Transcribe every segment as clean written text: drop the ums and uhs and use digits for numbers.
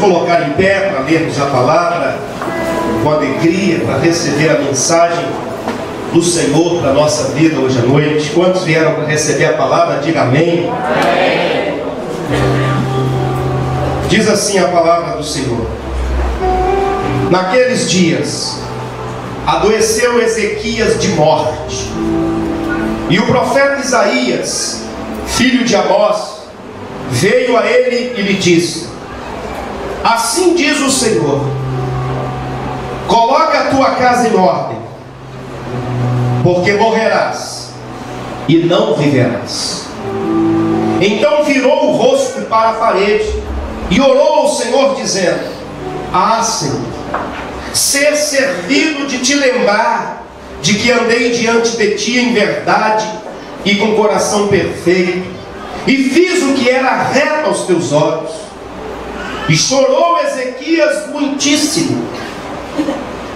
colocar em pé para lermos a palavra com alegria, para receber a mensagem do Senhor para a nossa vida hoje à noite. Quantos vieram para receber a palavra? Diga amém. Amém. Diz assim a palavra do Senhor: naqueles dias adoeceu Ezequias de morte, e o profeta Isaías, filho de Amós, veio a ele e lhe disse: assim diz o Senhor, coloca a tua casa em ordem, porque morrerás e não viverás. Então virou o rosto para a parede e orou ao Senhor, dizendo: ah, Senhor, ser servido de te lembrar de que andei diante de ti em verdade e com coração perfeito, e fiz o que era reto aos teus olhos. E chorou Ezequias muitíssimo.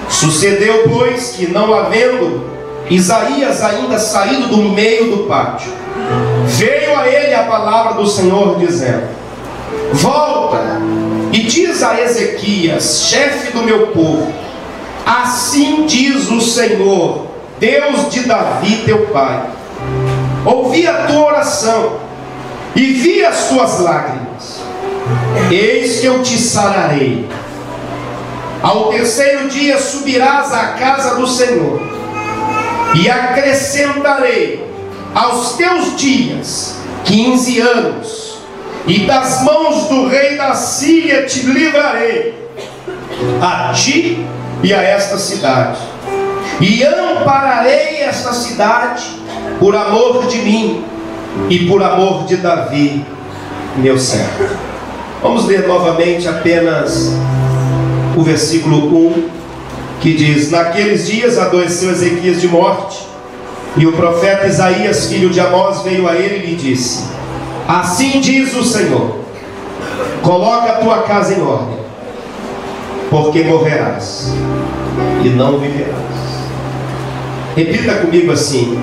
Sucedeu, pois, que não havendo Isaías ainda saído do meio do pátio, veio a ele a palavra do Senhor, dizendo: volta e diz a Ezequias, chefe do meu povo, assim diz o Senhor, Deus de Davi teu pai: ouvi a tua oração e vi as tuas lágrimas, eis que eu te sararei. Ao terceiro dia subirás à casa do Senhor, e acrescentarei aos teus dias 15 anos, e das mãos do rei da Síria te livrarei, a ti e a esta cidade, e ampararei esta cidade por amor de mim e por amor de Davi, meu servo. Vamos ler novamente apenas o versículo 1, que diz: naqueles dias adoeceu Ezequias de morte, e o profeta Isaías, filho de Amós, veio a ele e lhe disse: assim diz o Senhor, coloca a tua casa em ordem, porque morrerás e não viverás. Repita comigo assim: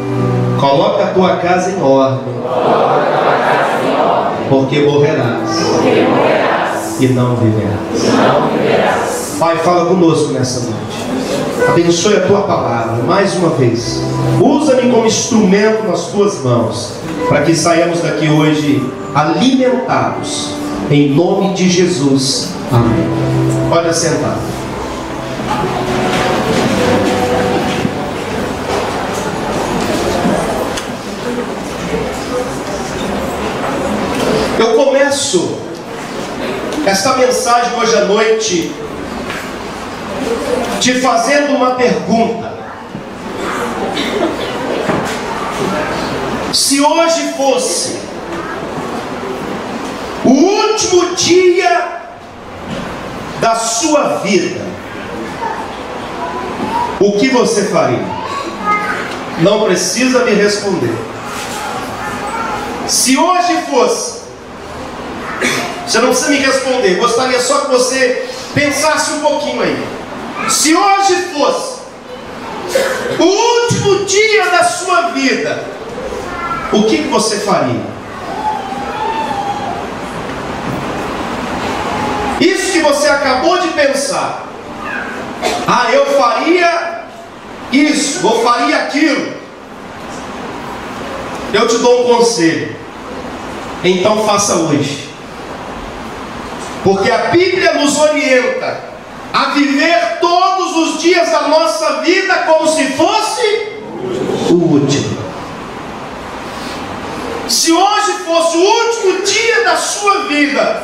coloca a tua casa em ordem, porque morrerás e não viverás. Pai, fala conosco nessa noite. Abençoe a tua palavra mais uma vez. Usa-me como instrumento nas tuas mãos, para que saiamos daqui hoje alimentados, em nome de Jesus. Amém. Pode sentar. Eu começo esta mensagem hoje à noite te fazendo uma pergunta. Se hoje fosse o último dia da sua vida, o que você faria? Não precisa me responder. Se hoje fosse, você não precisa me responder, gostaria só que você pensasse um pouquinho aí. Se hoje fosse o último dia da sua vida, o que você faria? Isso que você acabou de pensar, ah, eu faria isso, eu faria aquilo, eu te dou um conselho: então faça hoje, porque a Bíblia nos orienta a viver todos os dias da nossa vida como se fosse o último. Se hoje fosse o último dia da sua vida,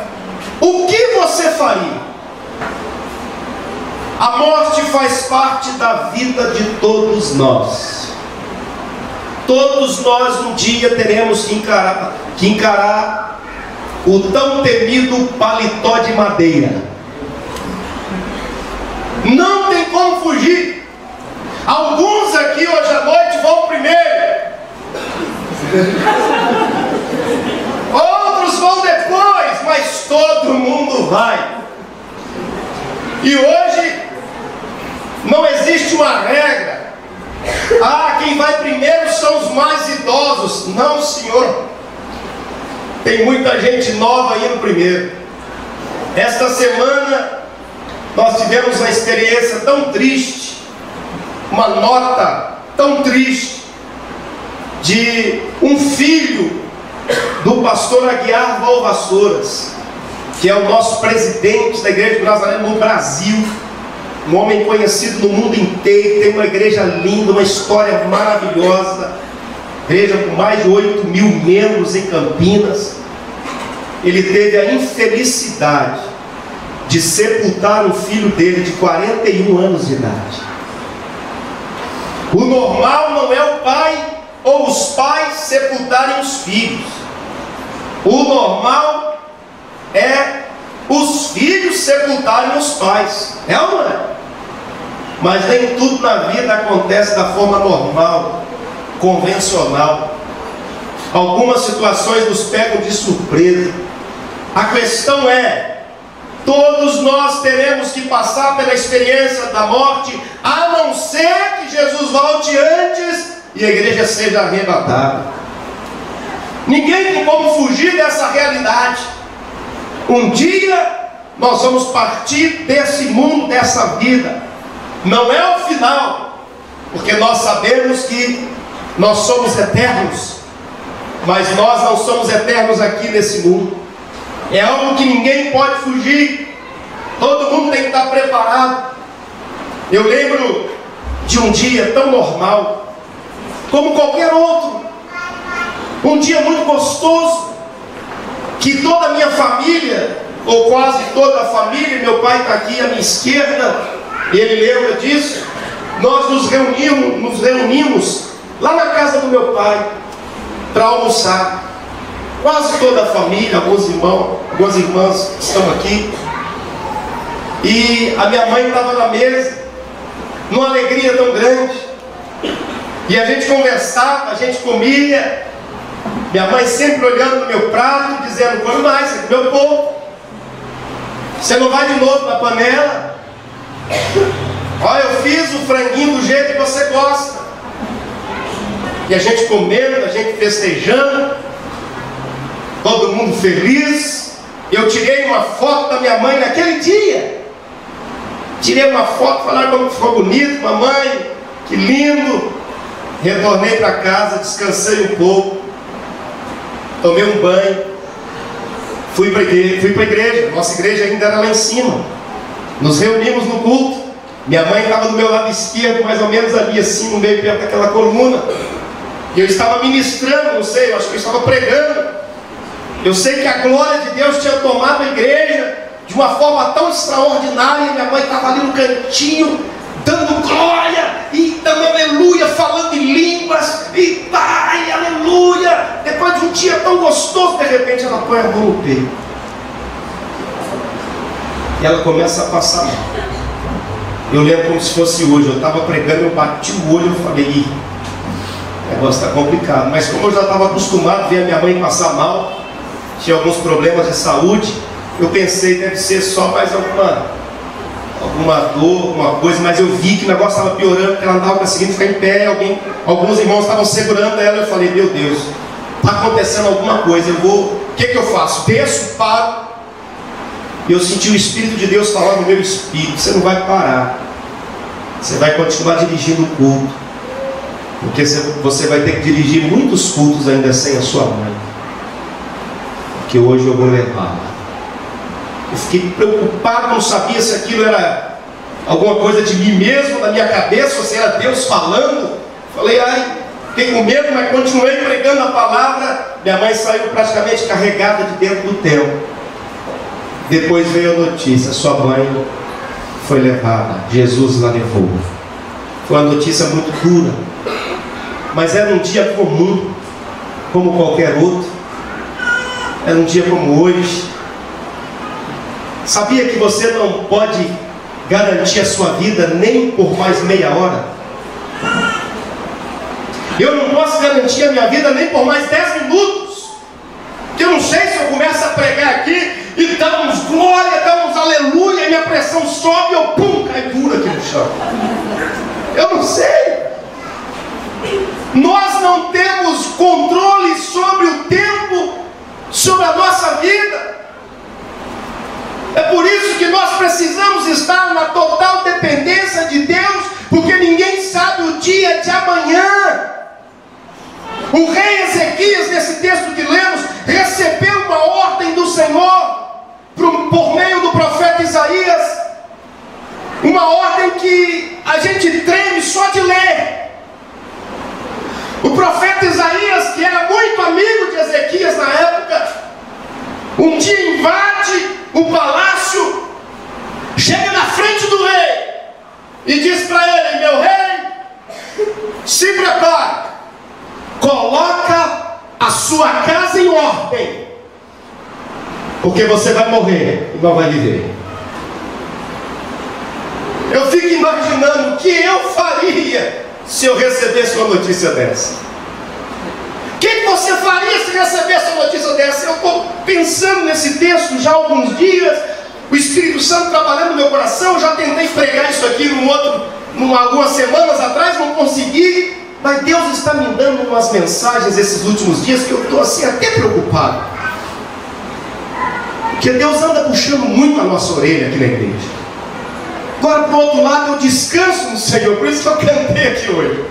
o que você faria? A morte faz parte da vida de todos nós. Todos nós um dia teremos que encarar o tão temido paletó de madeira. Não tem como fugir. Alguns aqui hoje à noite vão primeiro, outros vão depois, mas todo mundo vai. E hoje não existe uma regra: ah, quem vai primeiro são os mais idosos. Não, senhor. Tem muita gente nova indo primeiro. Esta semana nós tivemos uma experiência tão triste, uma nota tão triste, de um filho do pastor Aguiar Valvassouras, que é o nosso presidente da Igreja do Nazareno no Brasil, um homem conhecido no mundo inteiro, tem uma igreja linda, uma história maravilhosa, igreja com mais de 8.000 membros em Campinas. Ele teve a infelicidade de sepultar um filho dele de 41 anos de idade. O normal não é o pai ou os pais sepultarem os filhos. O normal é os filhos sepultarem os pais. É ou não é? Mas nem tudo na vida acontece da forma normal, convencional. Algumas situações nos pegam de surpresa. A questão é: todos nós teremos que passar pela experiência da morte, a não ser que Jesus volte antes e a igreja seja arrebatada. Ninguém tem como fugir dessa realidade. Um dia nós vamos partir desse mundo, dessa vida. Não é o final, porque nós sabemos que nós somos eternos, mas nós não somos eternos aqui nesse mundo. É algo que ninguém pode fugir. Todo mundo tem que estar preparado. Eu lembro de um dia tão normal, como qualquer outro. Um dia muito gostoso, que toda a minha família, ou quase toda a família, meu pai está aqui à minha esquerda, ele lembra disso, nós nos reunimos lá na casa do meu pai, para almoçar. Quase toda a família, alguns irmãos, algumas irmãs estão aqui. E a minha mãe estava na mesa, numa alegria tão grande. E a gente conversava, a gente comia. Minha mãe sempre olhando no meu prato, dizendo: come mais, você comeu pouco. Você não vai de novo na panela? Olha, eu fiz o franguinho do jeito que você gosta. E a gente comendo, a gente festejando, todo mundo feliz. Eu tirei uma foto da minha mãe naquele dia. Tirei uma foto, falaram como ficou bonito, mamãe, que lindo. Retornei para casa, descansei um pouco, tomei um banho, fui para a igreja. Nossa igreja ainda era lá em cima. Nos reunimos no culto. Minha mãe estava do meu lado esquerdo, mais ou menos ali assim, no meio, perto daquela coluna. E eu estava ministrando, não sei, eu acho que eu estava pregando. Eu sei que a glória de Deus tinha tomado a igreja de uma forma tão extraordinária. Minha mãe estava ali no cantinho, dando glória e dando aleluia, falando em línguas, e pai, aleluia. Depois de um dia tão gostoso, de repente ela põe a mão no peito e ela começa a passar mal. Eu lembro como se fosse hoje. Eu estava pregando, eu bati o olho e falei: ih, o negócio está complicado. Mas como eu já estava acostumado a ver a minha mãe passar mal, tinha alguns problemas de saúde, eu pensei, deve ser só mais alguma dor, alguma coisa. Mas eu vi que o negócio estava piorando, que ela não estava conseguindo ficar em pé. Alguns irmãos estavam segurando ela. Eu falei: meu Deus, está acontecendo alguma coisa. O que eu faço? Desço, paro. E eu senti o Espírito de Deus falar no meu espírito: você não vai parar, você vai continuar dirigindo o culto, porque você vai ter que dirigir muitos cultos ainda sem a sua mãe, porque hoje eu vou levá-la. Eu fiquei preocupado, não sabia se aquilo era alguma coisa de mim mesmo, da minha cabeça, ou se era Deus falando. Falei: ai, fiquei com medo, mas continuei pregando a palavra. Minha mãe saiu praticamente carregada de dentro do templo. Depois veio a notícia: sua mãe foi levada, Jesus la levou. Foi uma notícia muito dura, mas era um dia comum, como qualquer outro. Era um dia como hoje. Sabia que você não pode garantir a sua vida nem por mais meia hora? Eu não posso garantir a minha vida nem por mais 10 minutos. Porque eu não sei se eu começo a pregar aqui e damos glória, damos aleluia, e minha pressão sobe e eu pum, cai duro aqui no chão. Eu não sei. Nós não temos controle sobre o tempo, sobre a nossa vida. É por isso que nós precisamos estar na total dependência de Deus, porque ninguém sabe o dia de amanhã. O rei Ezequias, nesse texto que lemos, recebeu uma ordem do Senhor por meio do profeta Isaías, uma ordem que a gente treme só de ler. O profeta Isaías, que era muito amigo de Ezequias na época, um dia invade o palácio, chega na frente do rei e diz para ele: meu rei, se prepare, coloca a sua casa em ordem, porque você vai morrer e não vai viver. Eu fico imaginando o que eu faria se eu recebesse uma notícia dessa. O que você faria se recebesse uma notícia dessa? Eu estou pensando nesse texto já há alguns dias, o Espírito Santo trabalhando no meu coração. Eu já tentei pregar isso aqui algumas semanas atrás, não consegui. Mas Deus está me dando umas mensagens esses últimos dias que eu estou assim até preocupado. Porque Deus anda puxando muito a nossa orelha aqui na igreja. Agora, por outro lado, eu descanso no Senhor. Por isso que eu cantei aqui hoje.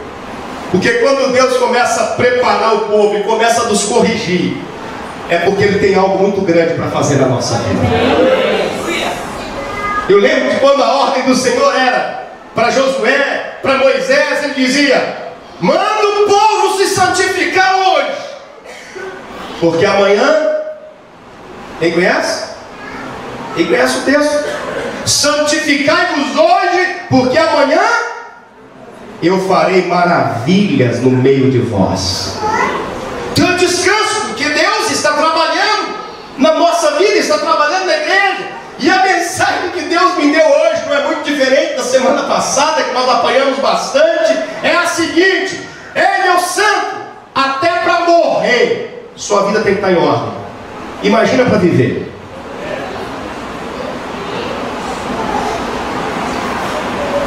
Porque quando Deus começa a preparar o povo e começa a nos corrigir, é porque Ele tem algo muito grande para fazer na nossa vida. Eu lembro que quando a ordem do Senhor era para Josué, para Moisés, Ele dizia: manda o povo se santificar hoje, porque amanhã, quem conhece? Quem conhece o texto? Santificai-vos hoje, porque amanhã eu farei maravilhas no meio de vós. Então eu descanso, porque Deus está trabalhando na nossa vida, está trabalhando na igreja. E a mensagem que Deus me deu hoje não é muito diferente da semana passada, que nós apanhamos bastante. É a seguinte: ei, meu santo, até para morrer sua vida tem que estar em ordem. Imagina para viver.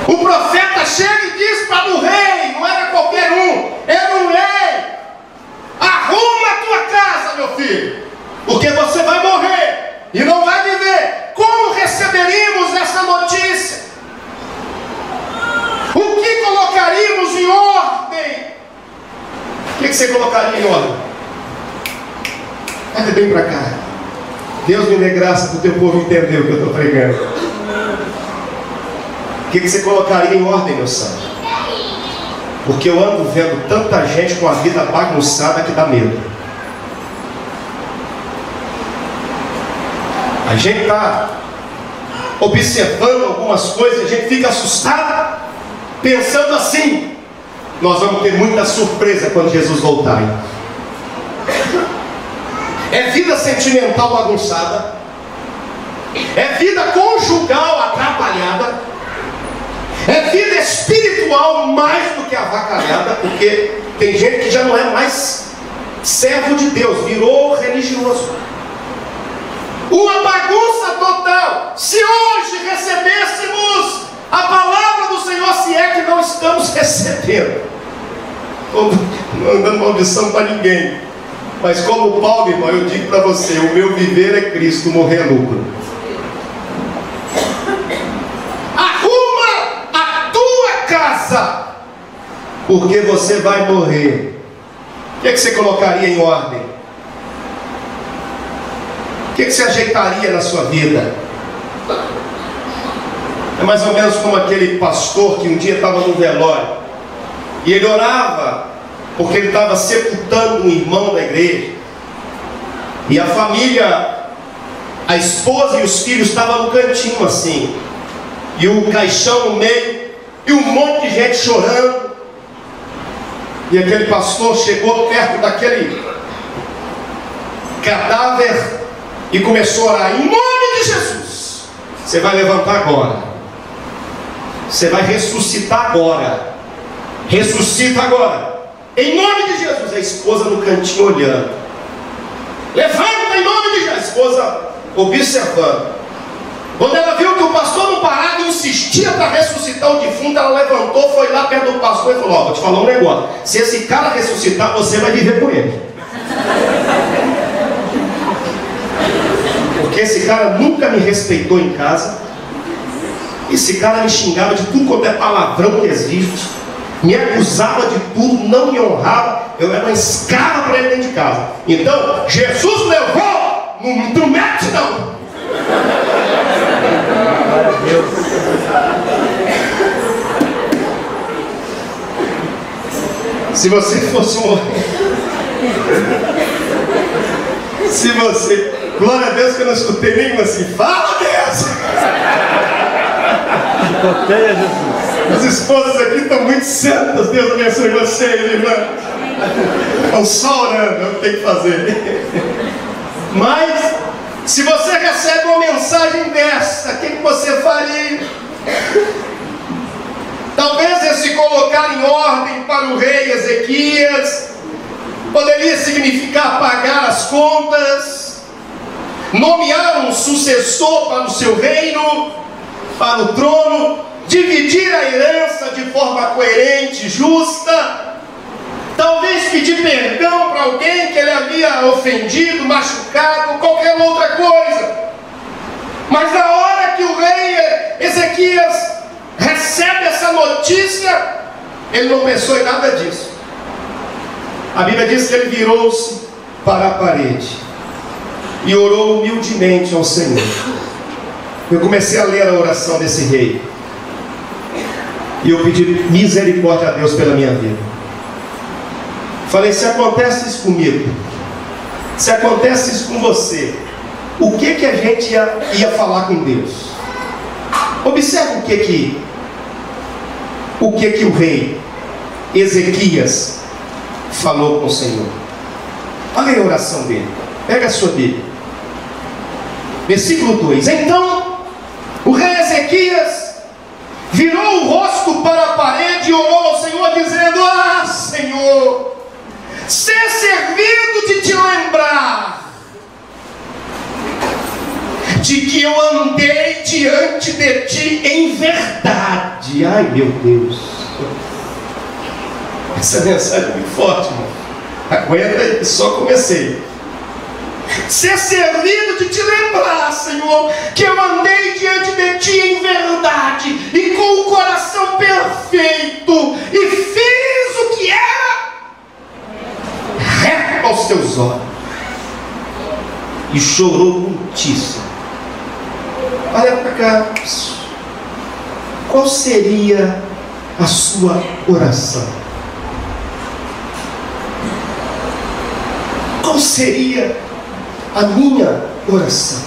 O profeta chega e diz para o rei, não era qualquer um, era um rei: arruma a tua casa, meu filho, porque você vai morrer e não vai viver. Como receberíamos essa notícia? O que colocaríamos em ordem? O que você colocaria em ordem? Olha bem para cá. Deus me dê graça para o teu povo entender o que eu estou pregando. O que você colocaria em ordem, meu santo? Porque eu ando vendo tanta gente com a vida bagunçada que dá medo. A gente está observando algumas coisas, a gente fica assustado, pensando assim: nós vamos ter muita surpresa quando Jesus voltar. É vida sentimental bagunçada, é vida conjugal atrapalhada, é vida espiritual mais do que avacalhada, porque tem gente que já não é mais servo de Deus, virou religioso. Uma bagunça total. Se hoje recebêssemos a palavra do Senhor, se é que não estamos recebendo, não dando maldição para ninguém, mas como Paulo, irmão, eu digo para você: o meu viver é Cristo, morrer é lucro. Arruma a tua casa, porque você vai morrer. O que você colocaria em ordem? O que você ajeitaria na sua vida? É mais ou menos como aquele pastor que um dia estava no velório e ele orava porque ele estava sepultando um irmão da igreja, e a família, a esposa e os filhos estavam no cantinho assim, e o caixão no meio, e um monte de gente chorando. E aquele pastor chegou perto daquele cadáver e começou a orar: em nome de Jesus, você vai levantar agora, você vai ressuscitar agora, ressuscita agora, em nome de Jesus. A esposa no cantinho olhando: levanta em nome de Jesus. A esposa observando. Quando ela viu que o pastor não parava e insistia para ressuscitar o defunto, ela levantou, foi lá perto do pastor e falou: ó, vou te falar um negócio, se esse cara ressuscitar, você vai viver com ele. Porque Esse cara nunca me respeitou em casa. Esse cara me xingava de tudo quanto é palavrão que existe, me acusava de tudo, não me honrava. Eu era uma escrava para ele dentro de casa. Então, Jesus levou, não mete não. Se você fosse se você, glória a Deus que eu não escutei nenhuma assim, fala Deus. As esposas aqui estão muito santas. Deus abençoe vocês, irmã. Estão só orando, é o que tem que fazer. Mas, se você recebe uma mensagem dessa, o que você faria? Talvez esse colocar em ordem para o rei Ezequias poderia significar pagar as contas, nomear um sucessor para o seu reino, para o trono, dividir a herança de forma coerente, justa, talvez pedir perdão para alguém que ele havia ofendido, machucado, qualquer outra coisa. Mas na hora que o rei Ezequias recebe essa notícia, ele não pensou em nada disso. A Bíblia diz que ele virou-se para a parede e orou humildemente ao Senhor. Eu comecei a ler a oração desse rei e eu pedi misericórdia a Deus pela minha vida. Falei, se acontece isso comigo, se acontece isso com você, o que a gente ia falar com Deus? Observe o que o rei Ezequias falou com o Senhor. Olha a oração dele. Pega a sua Bíblia. Versículo 2. Então o rei Ezequias virou o rosto para a parede e orou ao Senhor, dizendo: ah, Senhor, ser servido de te lembrar de que eu andei diante de ti em verdade. Ai, meu Deus, essa mensagem é muito forte, irmão. Aguenta, só comecei. Ser servido de te lembrar, Senhor, que eu andei diante de ti em verdade e com o coração perfeito, e fiz o que era reto aos teus olhos. E chorou muitíssimo. Olha para cá. Qual seria a sua oração? Qual seria a minha oração?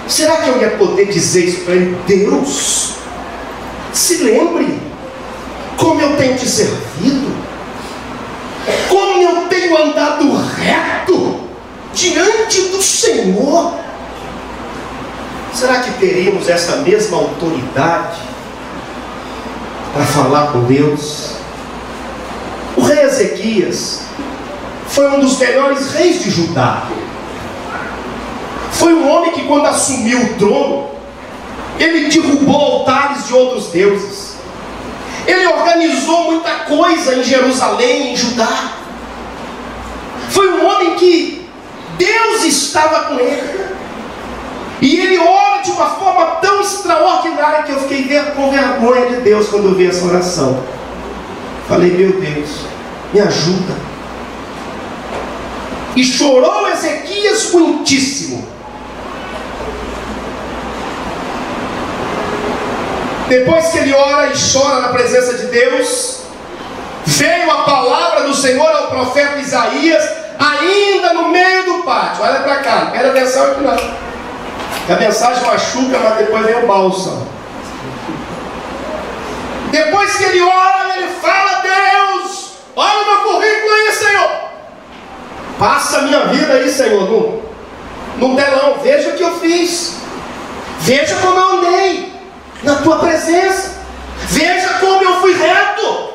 Será que eu ia poder dizer isso para ele? Deus, se lembre como eu tenho te servido, como eu tenho andado reto diante do Senhor. Será que teríamos essa mesma autoridade para falar com Deus? O rei Ezequias foi um dos melhores reis de Judá. Foi um homem que, quando assumiu o trono, ele derrubou altares de outros deuses. Ele organizou muita coisa em Jerusalém, em Judá. Foi um homem que Deus estava com ele. E ele ora de uma forma tão extraordinária que eu fiquei com vergonha de Deus quando eu vi essa oração. Falei, meu Deus, me ajuda. E chorou Ezequias muitíssimo. Depois que ele ora e chora na presença de Deus, veio a palavra do Senhor ao profeta Isaías, ainda no meio do pátio. Olha para cá, não presta atenção aqui não. A mensagem machuca, mas depois vem o bálsamo. Depois que ele ora, ele fala: Deus, olha o meu currículo aí, Senhor. Passa a minha vida aí, Senhor, no telão. Veja o que eu fiz. Veja como eu andei na tua presença. Veja como eu fui reto.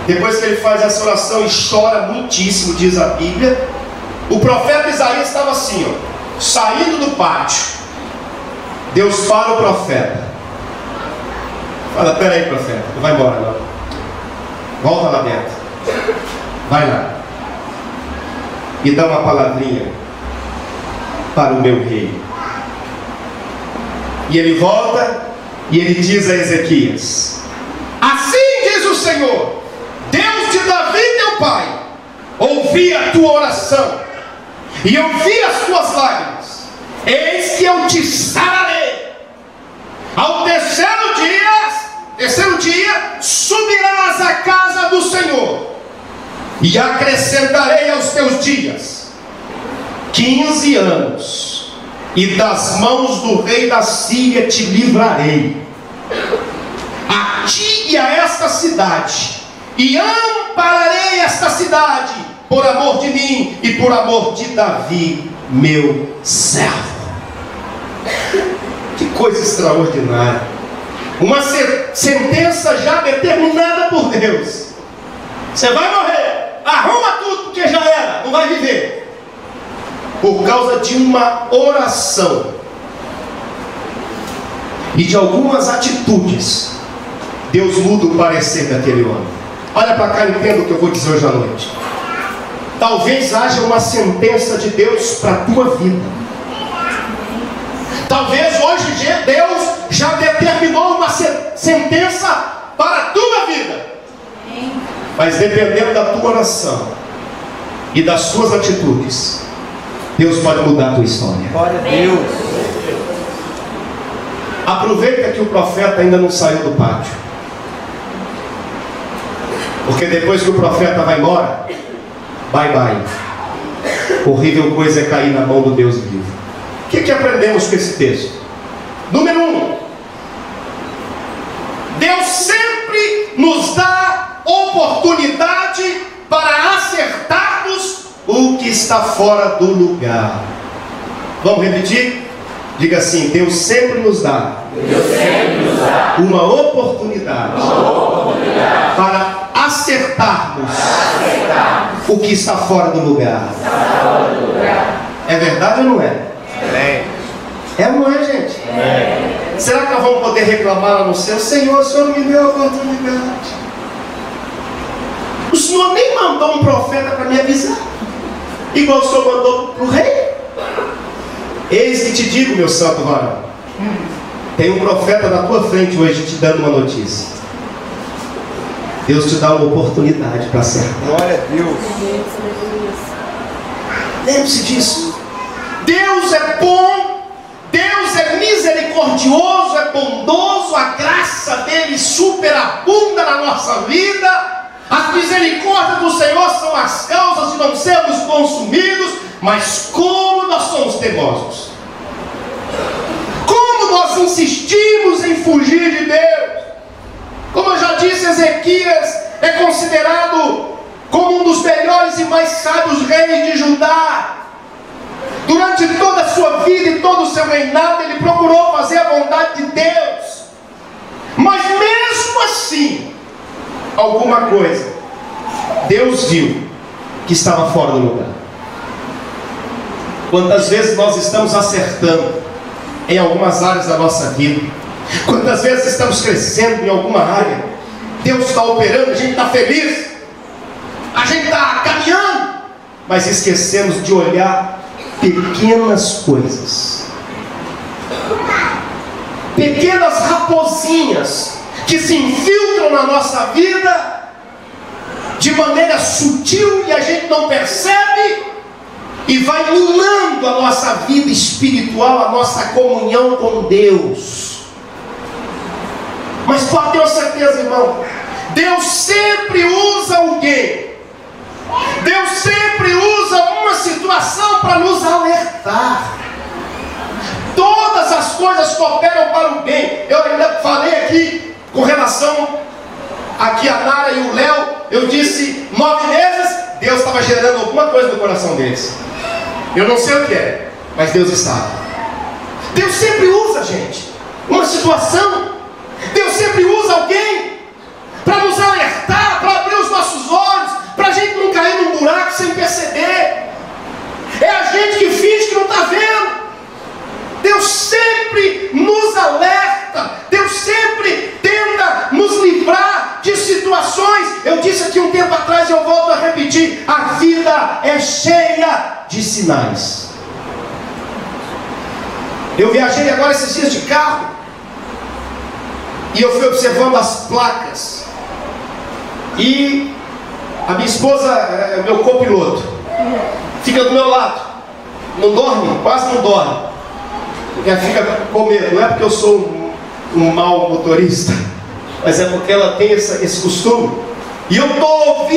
Depois que ele faz essa oração e chora muitíssimo, diz a Bíblia, o profeta Isaías estava assim, ó, saindo do pátio. Deus para o profeta. Fala, peraí, profeta, não vai embora não. Volta lá dentro. Vai lá. E dá uma palavrinha para o meu rei. E ele volta e ele diz a Ezequias: assim diz o Senhor, Deus de Davi teu pai, ouvi a tua oração e eu vi as tuas lágrimas, eis que eu te sararei. Ao terceiro dia subirás à casa do Senhor, e acrescentarei aos teus dias 15 anos, e das mãos do rei da Síria te livrarei, a ti e a esta cidade, e ampararei esta cidade, por amor de mim e por amor de Davi, meu servo. Que coisa extraordinária! Uma sentença já determinada por Deus. Você vai morrer, arruma tudo porque já era, não vai viver. Por causa de uma oração e de algumas atitudes, Deus muda o parecer daquele homem. Olha para cá e entenda o que eu vou dizer hoje à noite. Talvez haja uma sentença de Deus para a tua vida. Talvez hoje Deus já determinou uma sentença para a tua vida. Mas dependendo da tua oração e das suas atitudes, Deus pode mudar a tua história. Glória a Deus. Aproveita que o profeta ainda não saiu do pátio, porque depois que o profeta vai embora, bye bye. Horrível coisa é cair na mão do Deus vivo. O que aprendemos com esse texto? Número 1, Deus sempre nos dá oportunidade para acertarmos o que está fora do lugar. Vamos repetir? Diga assim: Deus sempre nos dá uma oportunidade para acertarmos o que está fora do lugar. É verdade ou não é? É ou não é, gente? Será que nós vamos poder reclamar lá no céu: Senhor, o Senhor me deu a oportunidade? O Senhor nem mandou um profeta para me avisar, igual o Senhor mandou para o rei. Eis que te digo, meu santo varão, tem um profeta na tua frente hoje te dando uma notícia. Deus te dá uma oportunidade para acertar. Glória a Deus. Lembre-se disso. Deus é bom, Deus é misericordioso, é bondoso, a graça dele superabunda na nossa vida. As misericórdias do Senhor são as causas de não sermos consumidos. Mas como nós somos teimosos, como nós insistimos em fugir de Deus. Como eu já disse, Ezequias é considerado como um dos melhores e mais sábios reis de Judá. Durante toda a sua vida e todo o seu reinado, ele procurou fazer a vontade de Deus. Mas mesmo assim, alguma coisa Deus viu que estava fora do lugar. Quantas vezes nós estamos acertando em algumas áreas da nossa vida, quantas vezes estamos crescendo em alguma área, Deus está operando, a gente está feliz, a gente está caminhando, mas esquecemos de olhar pequenas coisas, pequenas raposinhas que se infiltram na nossa vida de maneira sutil e a gente não percebe, e vai minando a nossa vida espiritual, a nossa comunhão com Deus. Mas pode ter certeza, irmão, Deus sempre usa alguém, Deus sempre usa uma situação para nos alertar. Todas as coisas cooperam para o bem. Eu ainda falei aqui com relação aqui a Nara e o Léo, eu disse 9 meses, Deus estava gerando alguma coisa no coração deles. Eu não sei o que é, mas Deus estava. Deus sempre usa, gente, uma situação. Deus sempre usa alguém para nos alertar, para abrir os nossos olhos, para a gente não cair num buraco sem perceber. É a gente que finge que não está vendo. Deus sempre nos alerta, Deus sempre tenta nos livrar de situações. Eu disse aqui um tempo atrás e eu volto a repetir: a vida é cheia de sinais. Eu viajei agora esses dias de carro e eu fui observando as placas. E a minha esposa é meu copiloto, fica do meu lado, não dorme, quase não dorme, ela fica com medo. Não é porque eu sou um mau motorista, mas é porque ela tem esse costume. E eu estou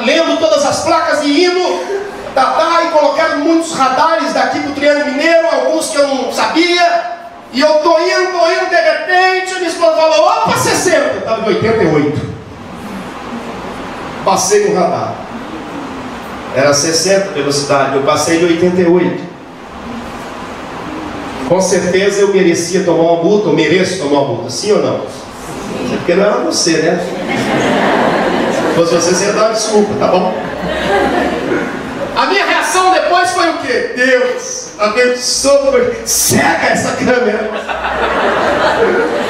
lendo todas as placas e indo, e colocaram muitos radares daqui para o Triângulo Mineiro, alguns que eu não sabia. E eu estou indo, de repente, a minha esposa falou: opa, 60, eu estava de 88. Passei no radar, era 60 velocidade, eu passei de 88. Com certeza eu merecia tomar uma multa, ou mereço tomar uma multa, sim ou não? É porque não era você, né? Se fosse você ia dar uma desculpa, tá bom? A minha reação depois foi o quê? Deus, abençoa, cega essa câmera.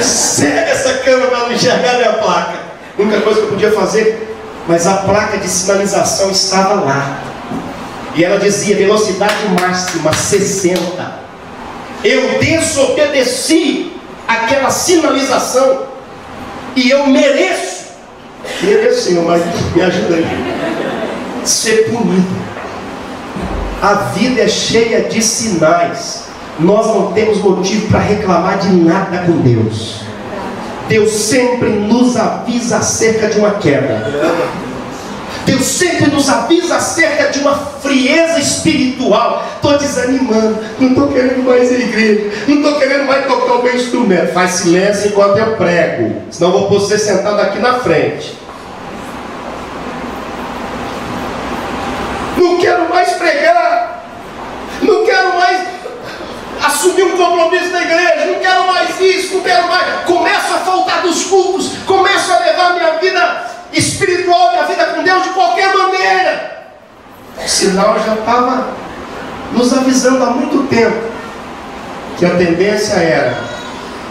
Cega essa câmera para não enxergar minha placa. A única coisa que eu podia fazer. Mas a placa de sinalização estava lá. E ela dizia velocidade máxima 60. Eu desobedeci aquela sinalização. E eu mereço, Senhor, mas me ajuda aí, ser punido. A vida é cheia de sinais. Nós não temos motivo para reclamar de nada com Deus. Deus sempre nos avisa acerca de uma queda. Deus sempre nos avisa acerca de uma frieza espiritual. Estou desanimando, não estou querendo mais ir à igreja, não estou querendo mais tocar o meu instrumento. Faz silêncio enquanto eu prego, senão eu vou pôr você sentado aqui na frente. Não quero mais pregar, não quero mais assumir um compromisso da igreja, não quero mais isso, não quero mais. Começo a faltar dos cultos, começo a levar minha vida espiritual, minha vida com Deus de qualquer maneira. O sinal já estava nos avisando há muito tempo que a tendência era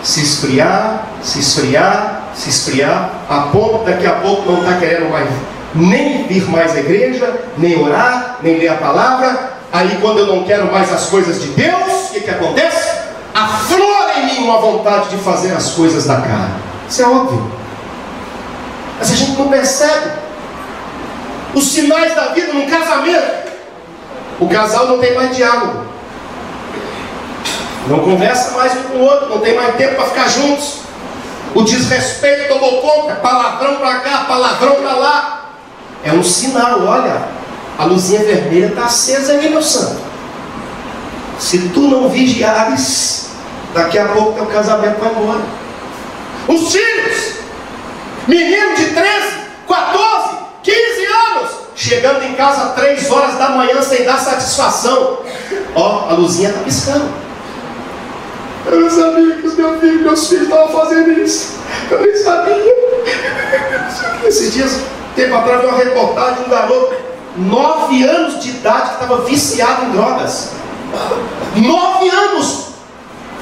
se esfriar, se esfriar, se esfriar, a ponto daqui a pouco não está querendo mais nem vir mais à igreja, nem orar, nem ler a palavra. Aí quando eu não quero mais as coisas de Deus, o que acontece? Aflora em mim uma vontade de fazer as coisas da carne. Isso é óbvio. Mas a gente não percebe os sinais da vida num casamento. O casal não tem mais diálogo, não conversa mais um com o outro, não tem mais tempo para ficar juntos. O desrespeito tomou conta, palavrão para cá, palavrão para lá. É um sinal, olha, a luzinha vermelha está acesa aí, meu santo. Se tu não vigiares, daqui a pouco teu casamento vai embora. Os filhos, menino de 13, 14, 15 anos, chegando em casa 3 horas da manhã sem dar satisfação. Ó, a luzinha está piscando. Eu não sabia que os meus filhos estavam fazendo isso. Eu nem sabia. Esses dias, tempo atrás, vi uma reportagem de um garoto 9 anos de idade que estava viciado em drogas. 9 anos.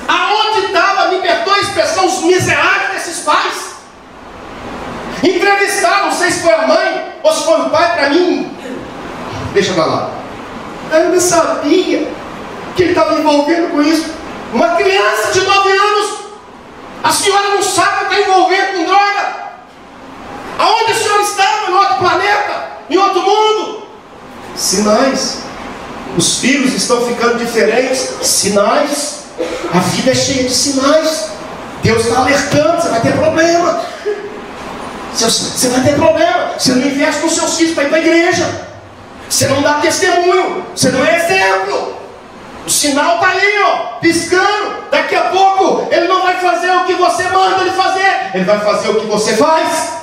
Aonde estava, me perdoa a expressão, os miseráveis desses pais? Entrevistaram, não sei se foi a mãe ou se foi o pai, para mim, deixa pra lá. Eu não sabia que ele estava envolvendo com isso. Uma criança de 9 anos, a senhora não sabe que está envolvendo com droga. Aonde a senhora estava? Em outro planeta? Em outro mundo? Sinais. Os filhos estão ficando diferentes. Sinais. A vida é cheia de sinais. Deus está alertando, você vai ter problema. Você vai ter problema. Você não investe nos seus filhos para ir para a igreja. Você não dá testemunho. Você não é exemplo. O sinal está aí, ó, piscando. Daqui a pouco ele não vai fazer o que você manda ele fazer. Ele vai fazer o que você faz.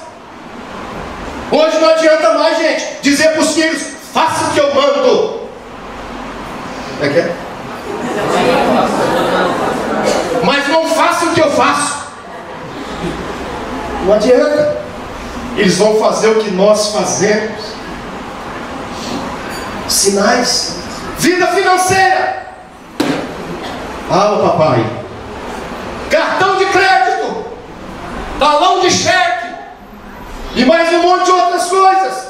Hoje não adianta mais, gente, dizer para os filhos: faça o que eu mando. É que é? Mas não faça o que eu faço. Não adianta. Eles vão fazer o que nós fazemos. Sinais. Vida financeira. Ah, papai. Cartão de crédito. Talão de cheque. E mais um monte de outras coisas.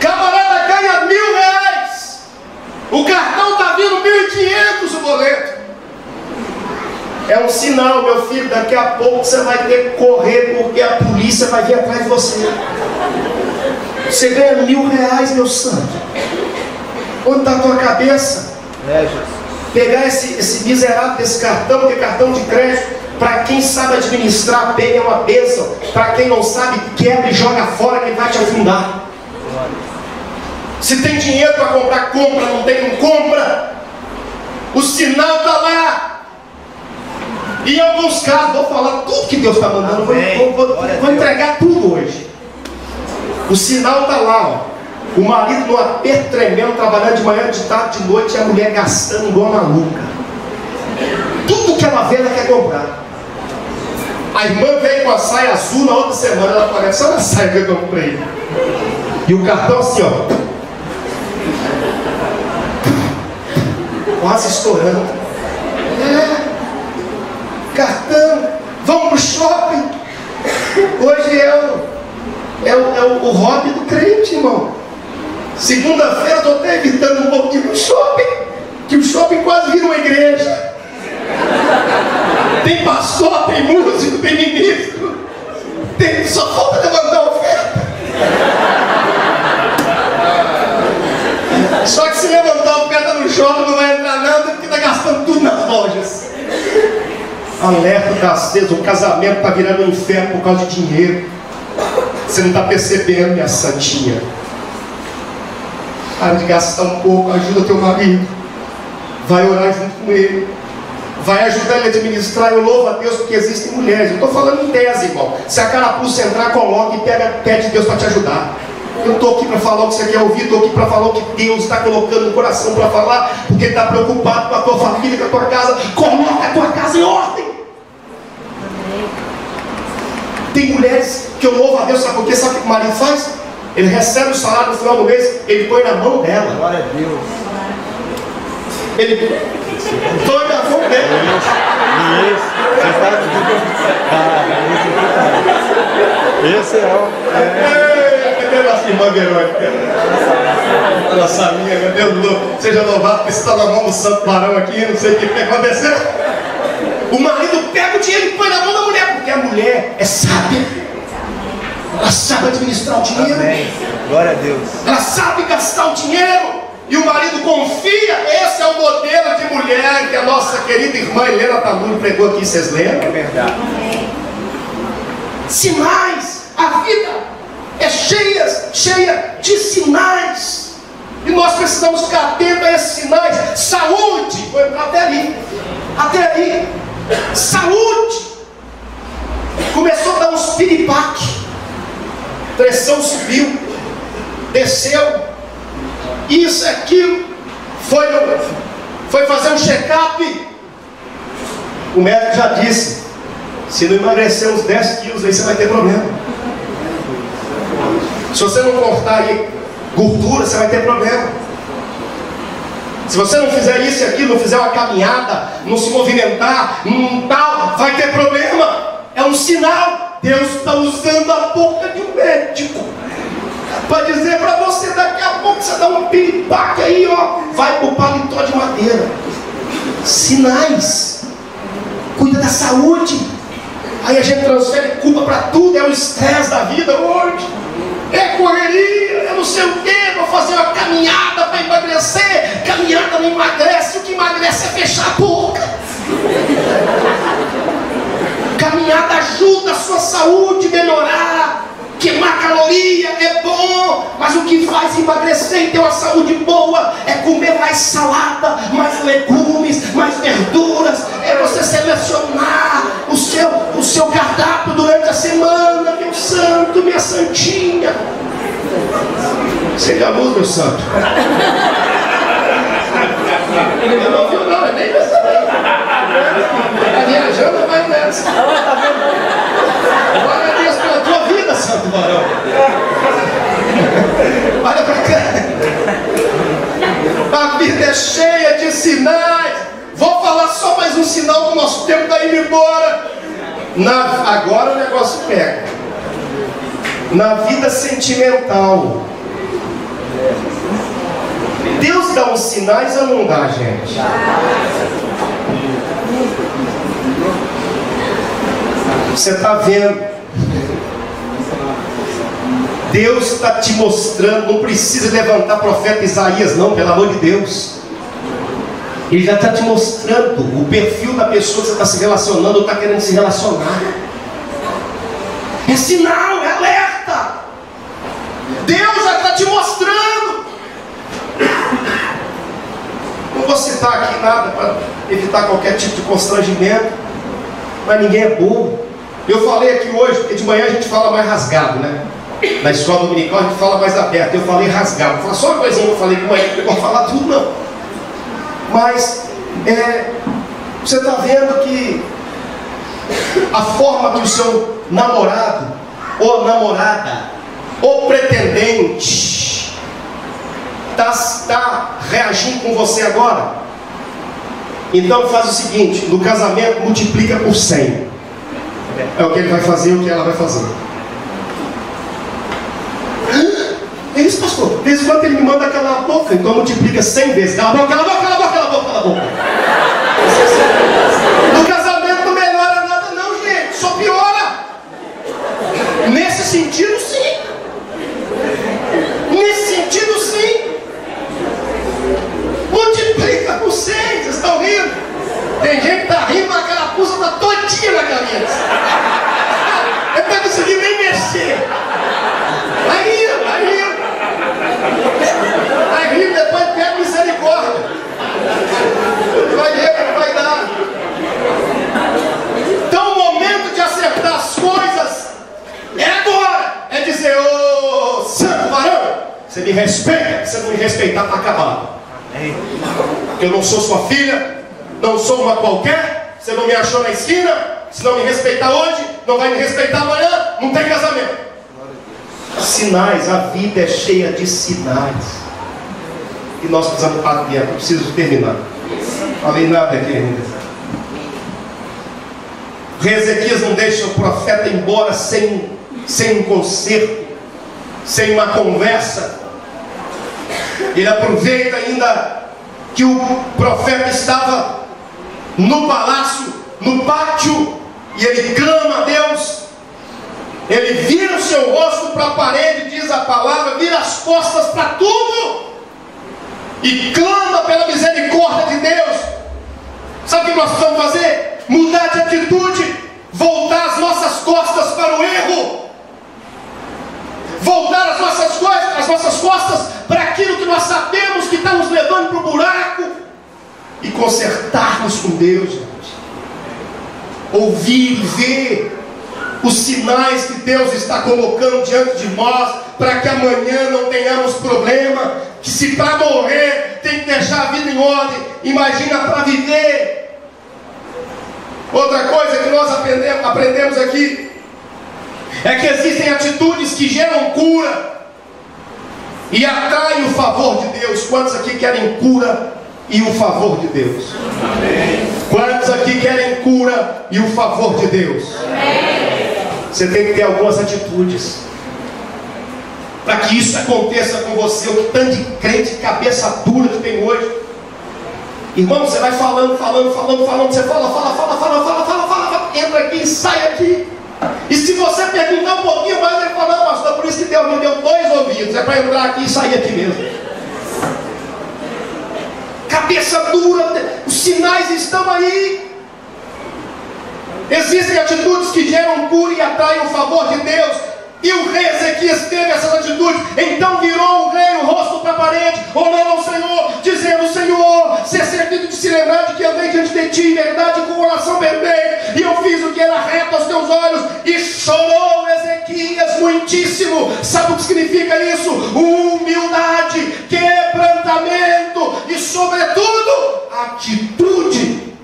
Camarada ganha R$1.000. O cartão está vindo 1.500 o boleto. É um sinal, meu filho, daqui a pouco você vai ter que correr, porque a polícia vai vir atrás de você. Você ganha R$1.000, meu santo. Onde está a tua cabeça? Pegar esse miserável desse cartão, que é cartão de crédito, para quem sabe administrar bem é uma bênção. Para quem não sabe, quebra e joga fora, que ele vai te afundar. Se tem dinheiro para comprar, compra. Não tem, não compra. O sinal está lá. E em alguns casos, vou falar tudo que Deus está mandando. Vou entregar tudo hoje. O sinal está lá, ó. O marido no aperto tremendo, trabalhando de manhã, de tarde, de noite, e a mulher gastando igual uma maluca. Tudo que ela vê, ela quer comprar. A irmã veio com a saia azul na outra semana, ela aparece, olha a saia que eu comprei. E o cartão assim, ó, quase estourando. Cartão, vamos pro shopping. Hoje é o hobby do crente, irmão. Segunda-feira eu estou até evitando um pouco de ir no shopping, que o shopping quase vira uma igreja. Tem pastor, tem músico, tem ministro, só falta levantar a oferta. Só que se levantar a oferta no shopping não vai entrar nada, porque está gastando tudo nas lojas. Alerta da escassez, o casamento está virando um inferno por causa de dinheiro. Você não está percebendo, minha santinha. Para de gastar um pouco, ajuda teu marido. Vai orar junto com ele. Vai ajudar ele a administrar. Eu louvo a Deus porque existem mulheres. Eu estou falando em tese, irmão. Se a carapuça entrar, coloca e pede Deus para te ajudar. Eu estou aqui para falar o que você quer ouvir. Estou aqui para falar o que Deus está colocando no coração para falar. Porque Ele está preocupado com a tua família, com a tua casa. Coloca a tua casa em ordem. Tem mulheres que eu louvo a Deus, sabe por quê? Sabe o que o marido faz? Ele recebe o salário no final do mês, ele põe na mão dela. Glória a Deus. Ele põe na mão dela. Esse é o... Cadê nossa irmã Verônica? Nossa amiga, meu Deus do céu. Seja louvado que está na mão do santo barão aqui, não sei o que aconteceu. O marido pega o dinheiro e põe na mão da mulher, porque a mulher é sábia. Ela sabe administrar o dinheiro. Amém. Glória a Deus. Ela sabe gastar o dinheiro. E o marido confia. Esse é o modelo de mulher que a nossa querida irmã Helena Tamuri pregou aqui, vocês lembram? É verdade. Sinais. A vida é cheia de sinais. E nós precisamos ficar atentos a esses sinais. Saúde. Vou entrar até ali. Até aí. Saúde. Começou a dar uns piripaque. Pressão subiu, desceu, isso, aquilo, foi fazer um check-up. O médico já disse, se não emagrecer uns 10 quilos, aí você vai ter problema. Se você não cortar aí gordura, você vai ter problema. Se você não fizer isso e aquilo, não fizer uma caminhada, não se movimentar, tal, vai ter problema. É um sinal. Deus está usando a boca de um médico para dizer para você, daqui a pouco você dá um piripaque aí, ó, vai pro paletó de madeira. Sinais. Cuida da saúde. Aí a gente transfere culpa para tudo. É o estresse da vida hoje, é correria, eu não sei o que, vou fazer uma caminhada para emagrecer. Caminhada não emagrece, o que emagrece é fechar a boca. Caminhada ajuda a sua saúde melhorar. Queimar caloria é bom, mas o que faz emagrecer e ter uma saúde boa é comer mais salada, mais legumes, mais verduras. É você selecionar o seu cardápio durante a semana, meu santo, minha santinha. Seja a luz, meu santo. Eu não viu não, eu nem percebi. Está viajando, vai nessa. Glória a Deus pela tua vida, santo varão. Olha para cá. A vida é cheia de sinais. Vou falar só mais um sinal do nosso tempo está indo embora. Agora o negócio pega. Na vida sentimental, Deus dá uns sinais ou não dá, gente? Você está vendo? Deus está te mostrando. Não precisa levantar profeta Isaías, não, pelo amor de Deus. Ele já está te mostrando o perfil da pessoa que você está se relacionando ou está querendo se relacionar. É sinal, é alerta. Deus já está te mostrando. Não vou citar aqui nada para evitar qualquer tipo de constrangimento, mas ninguém é bobo. Eu falei aqui hoje, porque de manhã a gente fala mais rasgado, né? Na escola dominical a gente fala mais aberto. Eu falei rasgado. Vou falar só uma coisinha que eu falei com ele, não vou falar tudo não. Mas você está vendo que a forma que o seu namorado, ou namorada, ou pretendente está reagindo com você agora. Então faz o seguinte: no casamento multiplica por 100. É o que ele vai fazer, o que ela vai fazer. É isso, pastor. Desde quando ele me manda calar a boca, então multiplica 100 vezes. Cala a boca, cala a boca, cala a boca, cala a boca, cala a boca. No casamento não melhora nada não, gente. Só piora. Nesse sentido, sim. Nesse sentido, sim. Multiplica por 100. Vocês estão rindo? Tem gente que está rindo, mas a carapuça está todinha na cabeça. Eu não consegui nem mexer. Vai rindo, vai rindo. Vai rindo, depois pega misericórdia. Vai ver que não vai dar. Então o momento de acertar as coisas é agora. É dizer: ô santo varão, você me respeita. Se você não me respeitar, está acabado. Porque eu não sou sua filha, não sou uma qualquer. Você não me achou na esquina. Se não me respeitar hoje, não vai me respeitar amanhã. Não tem casamento. Sinais, a vida é cheia de sinais. E nós precisamos parar. Preciso terminar. Falei nada aqui ainda. O rei Ezequias não deixa o profeta embora sem um conserto, sem uma conversa. Ele aproveita ainda que o profeta estava no palácio, no pátio, e ele clama a Deus. Ele vira o seu rosto para a parede, diz a palavra, vira as costas para tudo e clama pela misericórdia de Deus. Sabe o que nós precisamos fazer? Mudar de atitude, voltar as nossas costas para o erro, voltar as nossas costas para aquilo que nós sabemos que está nos levando para o buraco e consertarmos com Deus, gente. Ouvir e ver os sinais que Deus está colocando diante de nós, para que amanhã não tenhamos problema. Que se para morrer tem que deixar a vida em ordem, imagina para viver. Outra coisa que nós aprendemos aqui é que existem atitudes que geram cura e atraem o favor de Deus. Quantos aqui querem cura e o favor de Deus? Amém. Quantos aqui querem cura e o favor de Deus? Amém. Você tem que ter algumas atitudes para que isso aconteça com você. O tanto de crente de cabeça dura que tem hoje. Irmão, você vai falando, você fala, entra aqui e sai aqui. E se você perguntar um pouquinho mais, ele fala: não, pastor, por isso que Deus me deu 2 ouvidos, é para entrar aqui e sair aqui mesmo. Cabeça dura, os sinais estão aí. Existem atitudes que geram cura e atraem o favor de Deus. E o rei Ezequias teve essas atitudes. Então virou o rei o rosto para a parede, orou ao Senhor, dizendo: Senhor, ser servido de se lembrar de que eu andei diante de ti em verdade, com o coração perfeito, e eu fiz o que era reto aos teus olhos. E chorou Ezequias muitíssimo. Sabe o que significa isso? Humildade, quebrantamento e, sobretudo, atitude.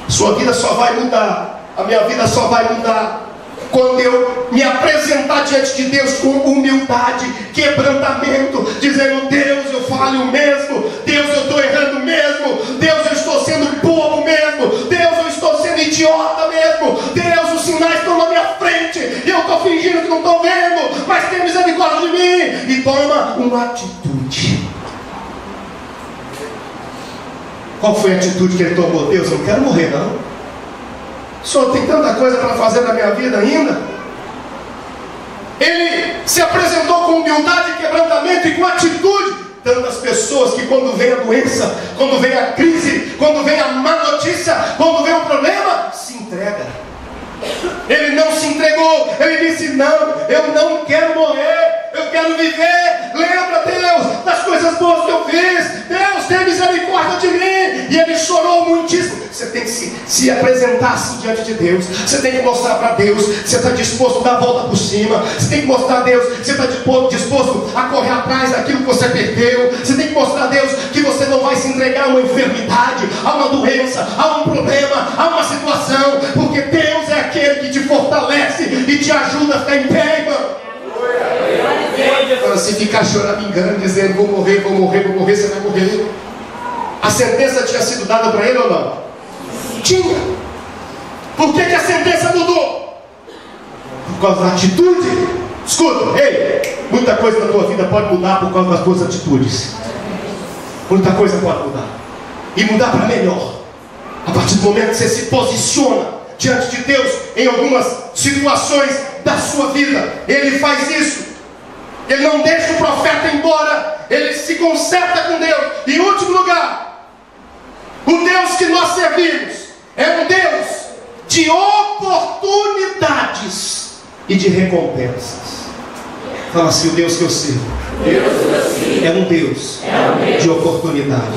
Sua vida só vai mudar, a minha vida só vai mudar quando eu me apresentar diante de Deus com humildade, quebrantamento, dizendo: Deus, eu falho mesmo, Deus, eu estou errando mesmo, Deus, eu estou sendo bobo mesmo, Deus, eu estou sendo idiota mesmo, Deus, os sinais estão na minha frente e eu estou fingindo que não estou vendo, mas tem misericórdia de mim. E toma uma atitude. Qual foi a atitude que ele tomou? Deus, eu não quero morrer não. Senhor, tem tanta coisa para fazer na minha vida ainda. Ele se apresentou com humildade e quebrantamento e com atitude. Tantas pessoas que quando vem a doença, quando vem a crise, quando vem a má notícia, quando vem o problema, se entrega. Ele não se entregou. Ele disse: não, eu não quero morrer, eu quero viver. Lembra, Deus, das coisas boas que eu fiz. Deus, tem misericórdia de mim. E ele chorou muitíssimo. Você tem que se apresentar assim diante de Deus. Você tem que mostrar para Deus que você está disposto a dar a volta por cima. Você tem que mostrar a Deus que você está disposto a correr atrás daquilo que você perdeu. Você tem que mostrar a Deus que você não vai se entregar a uma enfermidade, a uma doença, a um problema, a uma situação, porque Deus é aquele que te fortalece e te ajuda a ficar em pé, irmão. Se ficar choramingando, dizendo: vou morrer, vou morrer, vou morrer, você vai morrer. A sentença tinha sido dada para ele ou não? Tinha. Por que a sentença mudou? Por causa da atitude. Escuta, ei, muita coisa na tua vida pode mudar por causa das tuas atitudes. Muita coisa pode mudar. E mudar para melhor. A partir do momento que você se posiciona diante de Deus em algumas situações da sua vida, Ele faz isso. Ele não deixa o profeta embora. Ele se conserta com Deus. E em último lugar, o Deus que nós servimos é um Deus de oportunidades e de recompensas. Fala assim: o Deus que eu sirvo é um Deus de oportunidades.